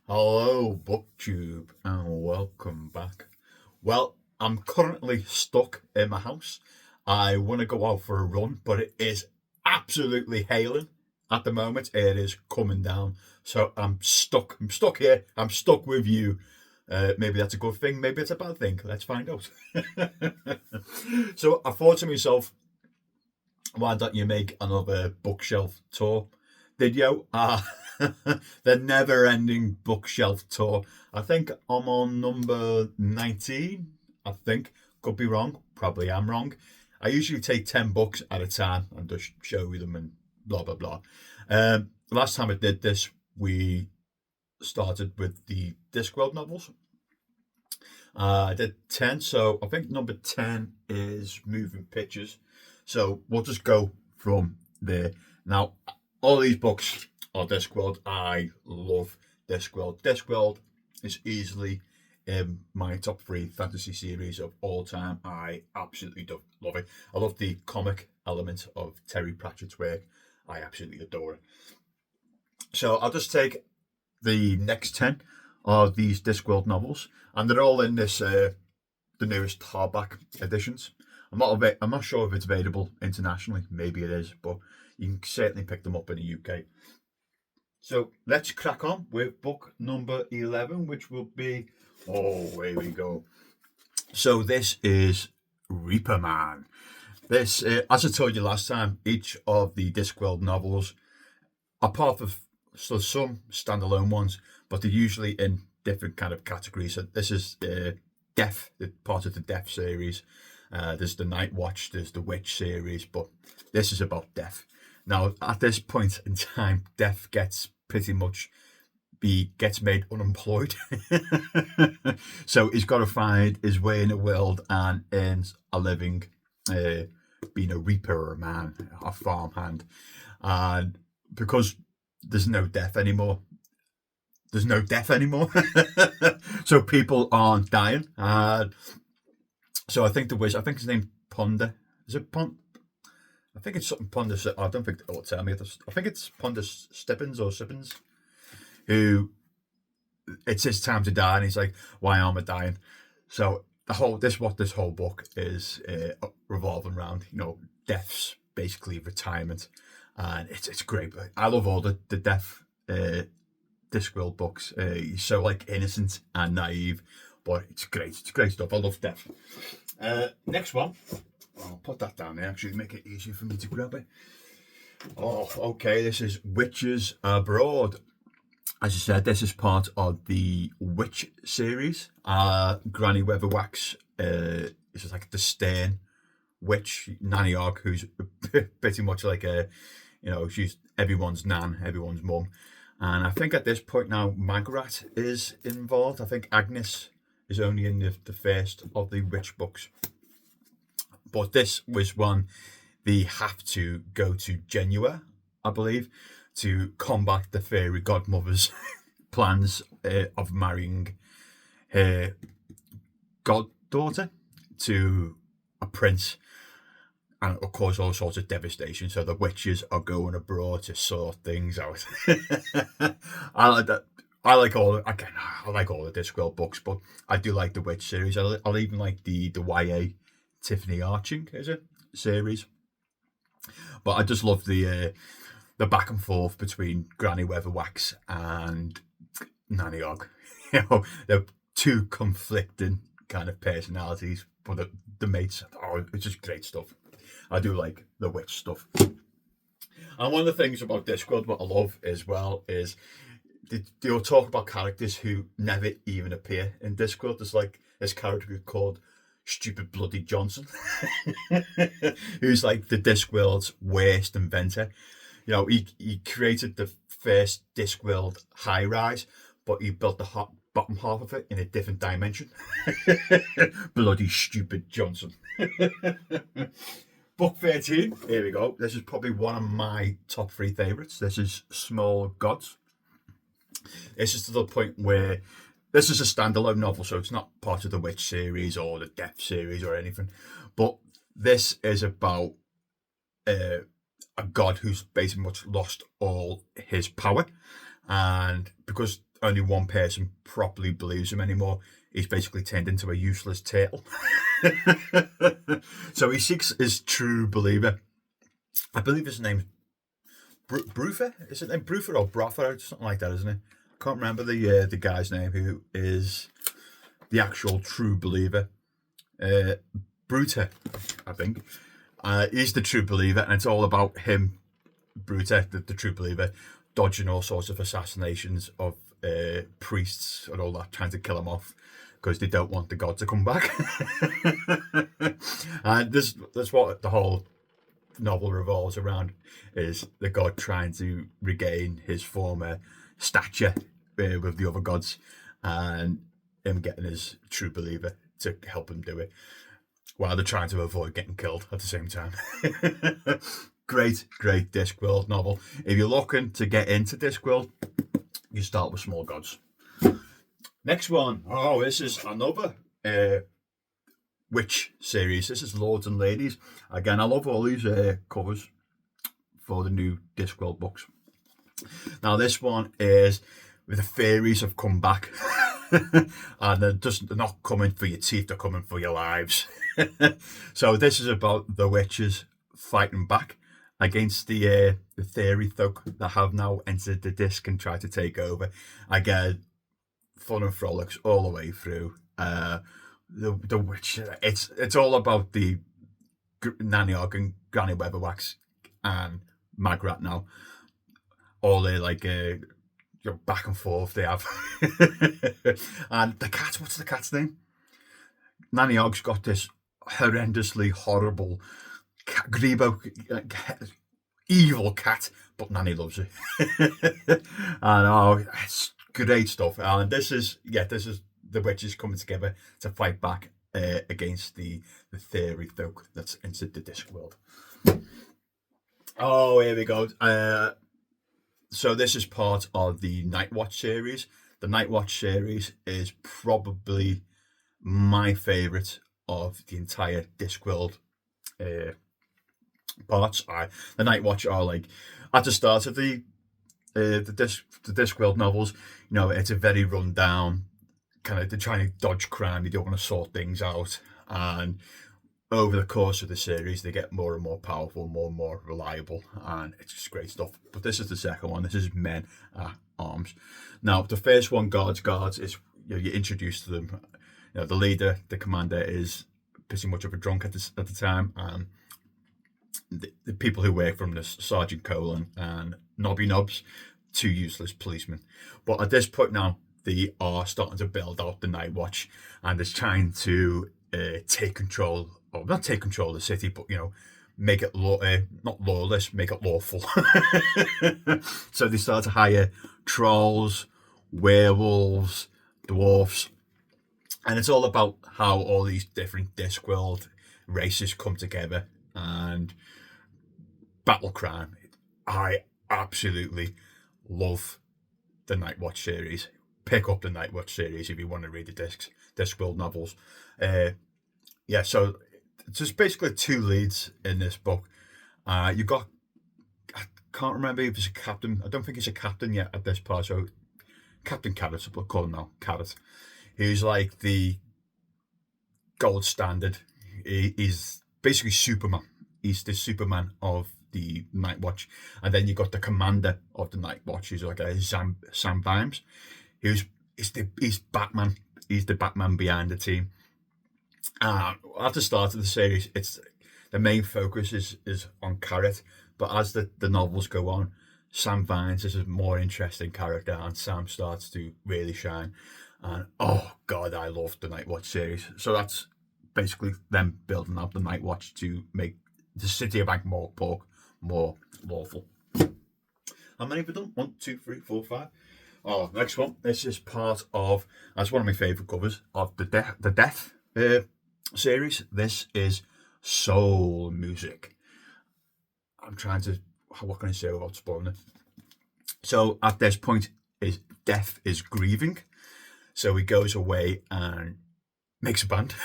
Hello, BookTube, and welcome back. Well, I'm currently stuck in my house. I want to go out for a run, but it is absolutely hailing at the moment. It is coming down, so I'm stuck. I'm stuck here. I'm stuck with you. Maybe that's a good thing. Maybe it's a bad thing. Let's find out. So I thought to myself, why don't you make another bookshelf tour video? The never ending bookshelf tour. I think I'm on number 19. I think. Could be wrong. Probably am wrong. I usually take 10 books at a time and just show you them and blah, blah, blah. Last time I did this, we started with the Discworld novels. I did 10, so I think number 10 is Moving Pictures. So we'll just go from there. Now, all these books are Discworld. I love Discworld. Discworld is easily in my top three fantasy series of all time. I absolutely love it. I love the comic element of Terry Pratchett's work. I absolutely adore it. So I'll just take the next 10 of these Discworld novels, and they're all in this the newest hardback editions. I'm not sure if it's available internationally. Maybe it is, but you can certainly pick them up in the UK. So let's crack on with book number 11, which will be. Oh, here we go. So this is Reaper Man. This, as I told you last time, each of the Discworld novels, apart from some standalone ones, but they're usually in different kind of categories. So this is Death, part of the Death series. There's the Night Watch, there's the Witch series, but this is about Death. Now, at this point in time, Death gets pretty much gets made unemployed. So he's got to find his way in the world and earns a living being a reaper man, a farmhand. And because there's no death anymore, so people aren't dying. So I think I think his name Ponder. Is it Pond? I think it's something Ponder. I don't think it'll tell me. I think it's Ponder Stippins or Sippins, who it's his time to die, and he's like, "Why am I dying?" So this whole book is revolving around, death's basically retirement, and it's great. I love all the death Discworld books. He's so like innocent and naive, but it's great. It's great stuff. I love death. Next one. I'll put that down there, actually, make it easier for me to grab it. Oh, okay, this is Witches Abroad. As I said, this is part of the Witch series. Granny Weatherwax is just like the stern witch, Nanny Ogg, who's pretty much like she's everyone's nan, everyone's mum. And I think at this point now, Magrat is involved. I think Agnes is only in the first of the witch books. But this was one they have to go to Genua, I believe, to combat the fairy godmother's plans of marrying her goddaughter to a prince, and it'll cause all sorts of devastation. So the witches are going abroad to sort things out. I like that. I like all the Discworld books, but I do like the Witch series. I'll even like the YA Tiffany Arching is it series. But I just love the back and forth between Granny Weatherwax and Nanny Ogg. They're two conflicting kind of personalities, but the mates. Oh, it's just great stuff. I do like the witch stuff. And one of the things about Discworld, what I love as well, is they'll talk about characters who never even appear in Discworld. There's like this character called Stupid Bloody Johnson, who's like the Discworld's worst inventor. He created the first Discworld high rise, but he built the bottom half of it in a different dimension. Bloody stupid Johnson. Book 13, here we go. This is probably one of my top three favourites. This is Small Gods. This is to the point where this is a standalone novel, so it's not part of the Witch series or the Death series or anything. But this is about a god who's basically much lost all his power. And because only one person properly believes him anymore. He's basically turned into a useless turtle. So he seeks his true believer. I believe his name's Bruffer. Is it name Bruffer or Broffer? Something like that, isn't it? I can't remember the guy's name who is the actual true believer. Bruter, I think. He's the true believer, and it's all about him, Bruter, the true believer, dodging all sorts of assassinations of priests and all that, trying to kill him off because they don't want the god to come back. And that's what the whole novel revolves around, is the god trying to regain his former stature with the other gods, and him getting his true believer to help him do it, while they're trying to avoid getting killed at the same time. Great Discworld novel. If you're looking to get into Discworld, you start with Small Gods. Next one. Oh, this is another witch series. This is Lords and Ladies. Again, I love all these covers for the new Discworld books. Now, this one is with the fairies have come back. And they're not coming for your teeth, they're coming for your lives. So this is about the witches fighting back against the fairy folk that have now entered the disc and tried to take over. Again, fun and frolics all the way through. The witch, it's all about the Nanny Ogg and Granny Weatherwax and Magrat now. All they like back and forth they have. And the cat, what's the cat's name? Nanny Ogg's got this horrendously horrible Grebo evil cat, but Nanny loves it. And it's great stuff. And this is the witches coming together to fight back against the fairy folk that's entered the Discworld. Oh, here we go. So this is part of the Nightwatch series. The Nightwatch series is probably my favourite of the entire Discworld parts. The Nightwatch are like at the start of the Discworld novels. You know, it's a very run down kind of, they're trying to dodge crime. They don't want to sort things out, and over the course of the series, they get more and more powerful, more and more reliable, and it's just great stuff. But this is the second one. This is Men at Arms. Now, the first one, Guards, is you're introduced to them. You know, the leader, the commander, is pretty much of a drunk at the time, and the people who work from this, Sergeant Colin and Nobby Nobs, two useless policemen. But at this point now, they are starting to build out the Nightwatch, and it's trying to take control, or not take control of the city, but, you know, make it not lawless, make it lawful. So they start to hire trolls, werewolves, dwarfs, and it's all about how all these different Discworld races come together and battle crime. I absolutely love the Nightwatch series. Pick up the Nightwatch series if you want to read the Discworld novels. So there's basically two leads in this book. You got, I can't remember if it's a captain. I don't think he's a captain yet at this part. So Captain Carrot, we'll call him now, Carrot. He's like the gold standard. He's basically Superman. He's the Superman of the Nightwatch. And then you got the commander of the Nightwatch, who's like a Sam Vimes. He's Batman. He's the Batman behind the team. At the start of the series, it's the main focus is on Carrot, but as the novels go on, Sam Vimes is a more interesting character, and Sam starts to really shine. And oh god, I love the Nightwatch series. So that's basically them building up the Nightwatch to make the city of Ankh-Morpork more lawful. How many have we done? 1, 2, 3, 4, 5. Oh, next one. This is part of, that's one of my favourite covers of the Death series. This is soul music. What can I say without spoiling it? So at this point, Death is grieving. So he goes away and makes a band,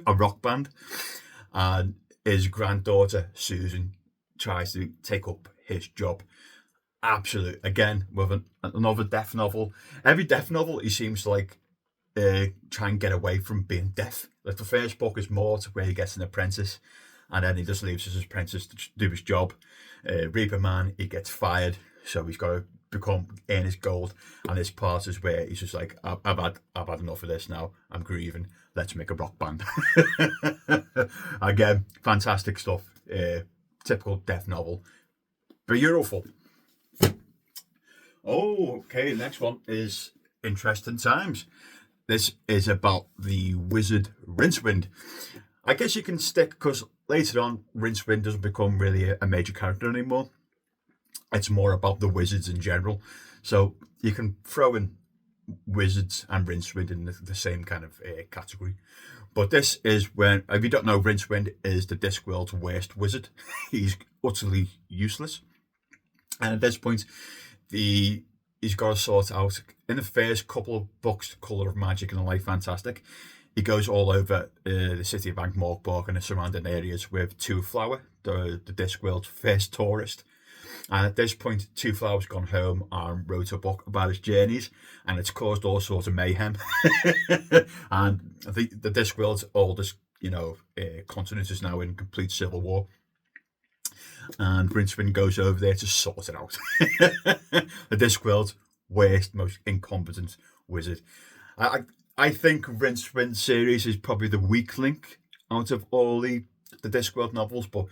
a rock band. And his granddaughter, Susan, tries to take up his job. Absolute. Again, with another death novel. Every death novel, he seems to like try and get away from being deaf. Like the first book is more to where he gets an apprentice, and then he just leaves his apprentice to do his job. Reaper Man, he gets fired, so he's got to earn his gold. And this part is where he's just like, I've had enough of this now. I'm grieving. Let's make a rock band. Again, fantastic stuff. Typical death novel. Beautiful. Oh, okay. The next one is Interesting Times. This is about the wizard Rincewind. I guess you can stick, because later on, Rincewind doesn't become really a major character anymore. It's more about the wizards in general. So you can throw in wizards and Rincewind in the same kind of category. But this is when, if you don't know, Rincewind is the Discworld's worst wizard. He's utterly useless. And at this point, he's got to sort out, in the first couple of books, Colour of Magic and The Light Fantastic, he goes all over the city of Ankh-Morpork and the surrounding areas with Two Flower, the Discworld's first tourist. And at this point, Two Flower's gone home and wrote a book about his journeys, and it's caused all sorts of mayhem. And I think the Discworld's oldest, continent is now in complete civil war. And Rincewind goes over there to sort it out. The Discworld's worst, most incompetent wizard. I think Rincewind series is probably the weak link out of all the Discworld novels, but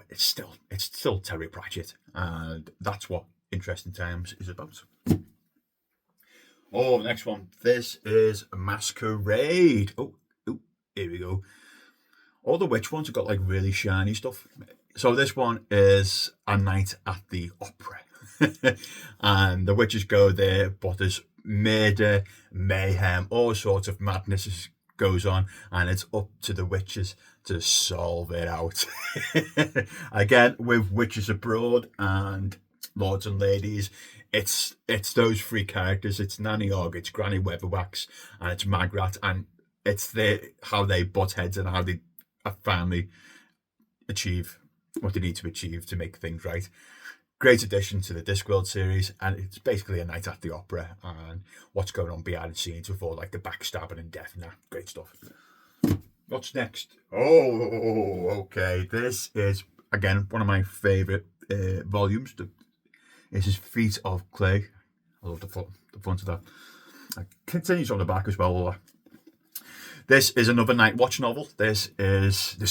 it's still Terry Pratchett, and that's what Interesting Times is about. Oh, next one. This is Masquerade. Oh, here we go. All the witch ones have got like really shiny stuff. So this one is a night at the opera. And the witches go there, but there's murder, mayhem, all sorts of madness goes on, and it's up to the witches to solve it out. Again, with Witches Abroad and Lords and Ladies, it's those three characters. It's Nanny Ogg, it's Granny Weatherwax, and it's Magrat, and it's how they butt heads and how they finally achieve what they need to achieve to make things right. Great addition to the Discworld series, and it's basically a night at the opera and what's going on behind the scenes with all like the backstabbing and death and that. Great stuff. What's next? Oh, okay. This is, again, one of my favourite volumes. This is Feet of Clay. I love the front of that. It continues on the back as well. This is another Night Watch novel. This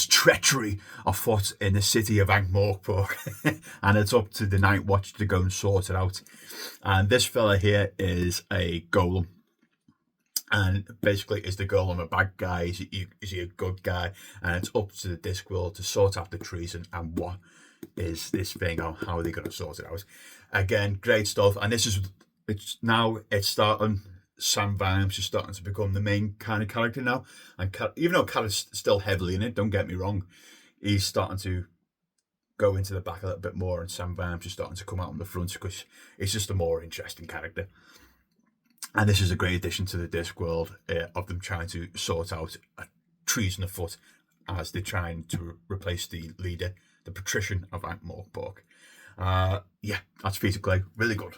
treachery afoot in the city of Ankh-Morpork, and it's up to the Night Watch to go and sort it out. And this fella here is a golem. And basically, is the golem a bad guy? Is he a good guy? And it's up to the Discworld to sort out the treason and what is this thing, or how are they going to sort it out? Again, great stuff. And it's starting. Sam Vimes is starting to become the main kind of character now, and even though Cat is still heavily in it, don't get me wrong, he's starting to go into the back a little bit more, and Sam Vimes is starting to come out on the front because he's just a more interesting character. And this is a great addition to the Discworld of them trying to sort out a treason afoot as they're trying to replace the leader, the patrician of Ankh-Morpork. That's Feet of Clay, really good.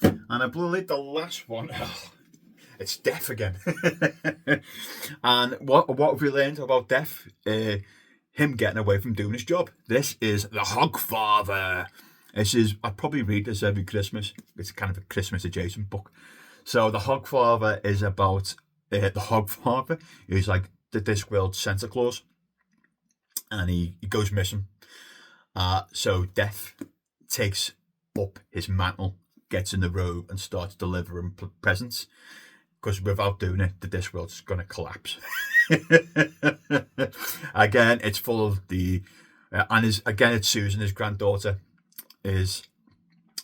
And I believe the last one. It's Death again. And what have we learned about Death? Him getting away from doing his job. This is The Hogfather. I'd probably read this every Christmas. It's kind of a Christmas adjacent book. So The Hogfather is about the Hogfather. He's like the Discworld Santa Claus. And he goes missing. So Death takes up his mantle, gets in the robe and starts delivering presents. Because without doing it, the Discworld's going to collapse. Again, it's full of it's Susan, his granddaughter, is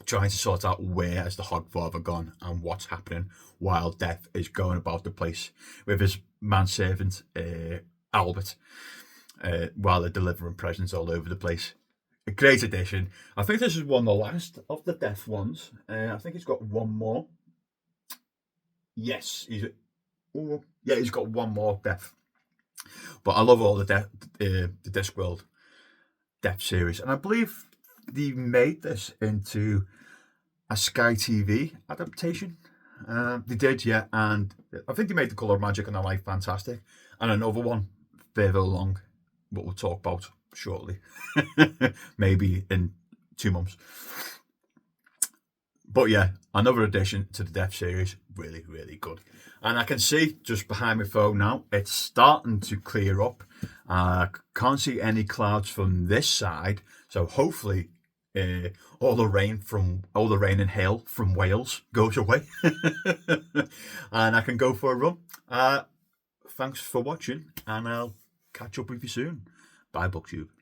trying to sort out where has the Hogfather gone and what's happening, while Death is going about the place with his manservant, Albert, while they're delivering presents all over the place. A great addition. I think this is one of the last of the Death ones. I think he's got one more. Yes, he's got one more Death. But I love all the Discworld Death series, and I believe they made this into a Sky TV adaptation. They did, yeah, and I think they made The Colour of Magic and I like fantastic. And another one further along, what we'll talk about shortly, maybe in 2 months. But yeah, another addition to the Death series, really, really good. And I can see just behind my phone now, it's starting to clear up. Can't see any clouds from this side, so hopefully all the rain and hail from Wales goes away, and I can go for a run. Thanks for watching, and I'll catch up with you soon. Bye, BookTube.